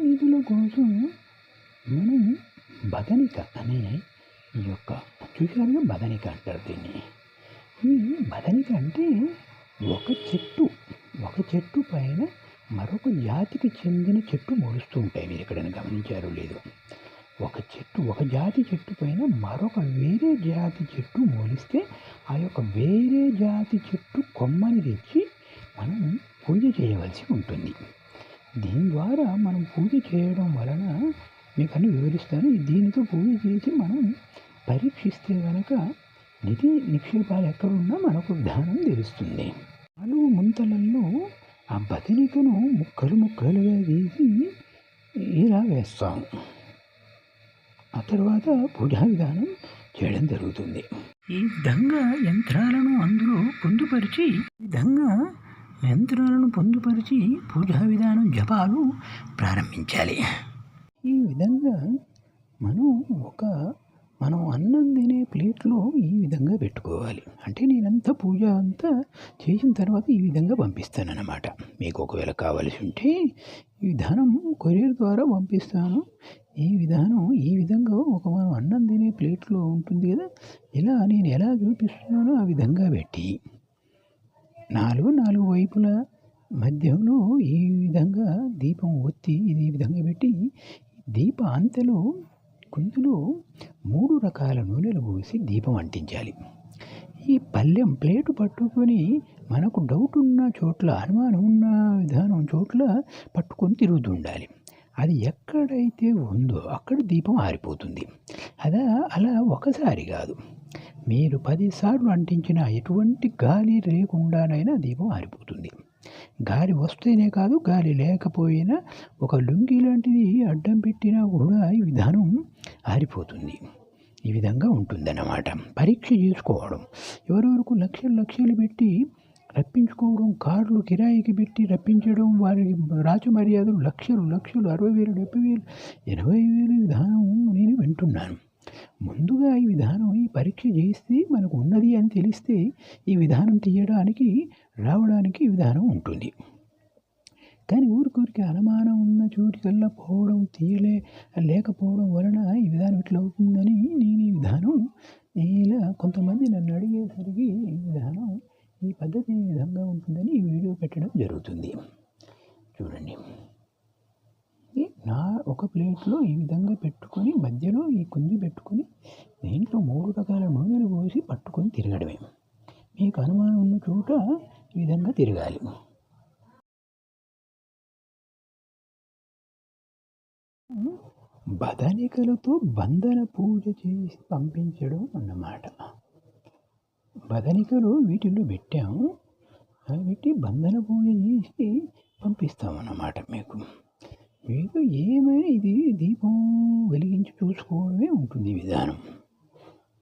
నిధుల కోసం మనం బదనిక అనే ఈ యొక్క చూసారుగా బదనిక అంటారు దీన్ని. ఈ బదనిక అంటే ఒక చెట్టు పైన మరొక జాతికి చెందిన చెట్టు మొలుస్తూ ఉంటాయి. మీరు ఎక్కడైనా గమనించారో లేదో, ఒక జాతి చెట్టు పైన మరొక వేరే జాతి చెట్టు మొలిస్తే ఆ యొక్క వేరే జాతి చెట్టు కొమ్మని తెచ్చి మనం పూజ చేయవలసి ఉంటుంది. దీని ద్వారా మనం పూజ చేయడం వలన మీకు అన్ని వివరిస్తాను. దీనితో పూజ చేసి మనం పరీక్షిస్తే కనుక నిధి నిక్షేపాలు ఎక్కడున్నా మనకు విధానం తెలుస్తుంది. 4 ముంతలలో ఆ బదనికను ముక్కలుగా వేసి ఇలా వేస్తాము. ఆ తర్వాత పూజా విధానం చేయడం జరుగుతుంది. ఈ విధంగా యంత్రాలను అందులో పొందుపరిచి పూజా విధానం జపాలు ప్రారంభించాలి. ఈ విధంగా మనం అన్నం తినే ప్లేట్లో ఈ విధంగా పెట్టుకోవాలి. అంటే నేనంతా పూజ అంతా చేసిన తర్వాత ఈ విధంగా పంపిస్తానన్నమాట. మీకు ఒకవేళ కావాల్సి ఉంటే ఈ విధానం కొరియర్ ద్వారా పంపిస్తాను. ఈ విధంగా మనం అన్నం తినే ప్లేట్లో ఉంటుంది కదా, నేను ఎలా చూపిస్తున్నానో ఆ విధంగా పెట్టి 4 వైపుల మధ్యలో ఈ విధంగా దీపం ఒత్తి ఈ విధంగా పెట్టి దీప అంతలో కుందులో 3 రకాల నూనెలు పోసి దీపం అంటించాలి. ఈ ప్లేటు పట్టుకొని మనకు డౌట్ ఉన్న చోట్ల, అనుమానం ఉన్న విధానం చోట్ల పట్టుకొని తిరుగుతూ ఉండాలి. అది ఎక్కడైతే ఉందో అక్కడ దీపం ఆరిపోతుంది. అలా ఒకసారి కాదు, మీరు 10 సార్లు అంటించినా ఎటువంటి గాలి లేకుండానైనా దీపం ఆరిపోతుంది. గాలి వస్తేనే కాదు, గాలి లేకపోయినా ఒక లుంగీ లాంటిది అడ్డం పెట్టినా కూడా ఈ విధానం ఆరిపోతుంది. ఈ విధంగా ఉంటుందన్నమాట. పరీక్ష చేసుకోవడం, ఎవరెవరికి లక్షలు పెట్టి రప్పించుకోవడం, కార్లు కిరాయికి పెట్టి రప్పించడం, వారికి రాజమర్యాదలు లక్షలు 60,000, 70,000, 80,000 విధానం నేను వింటున్నాను. ముందుగా ఈ విధానం ఈ పరీక్ష చేస్తే మనకు ఉన్నది అని తెలిస్తే ఈ విధానం రావడానికి ఈ విధానం ఉంటుంది. కానీ ఊరికి అనుమానం ఉన్న చోటికల్లా పోవడం, లేకపోవడం వలన ఈ విధానం ఇట్లా అవుతుందని నేను ఈ విధానం ఇలా కొంతమంది నన్ను అడిగేసరికి ఈ పద్ధతి ఈ విధంగా ఉంటుందని ఈ వీడియో పెట్టడం జరుగుతుంది. చూడండి, ఒక ప్లేట్లో ఈ విధంగా పెట్టుకొని మధ్యలో ఈ కుంది పెట్టుకొని దీంట్లో 3 రకాల నూనెలు పోసి పట్టుకొని తిరగడమే. మీకు అనుమానం ఉన్న చోట ఈ విధంగా తిరగాలి. బదనికలతో బంధన పూజ చేసి పంపించడం అన్నమాట. బదనికలు వీటిల్లో పెట్టాము, పెట్టి బంధన పూజ చేసి పంపిస్తామన్నమాట. మీకు ఏమైనా ఇది దీపం వెలిగించి చూసుకోవడమే ఉంటుంది విధానం.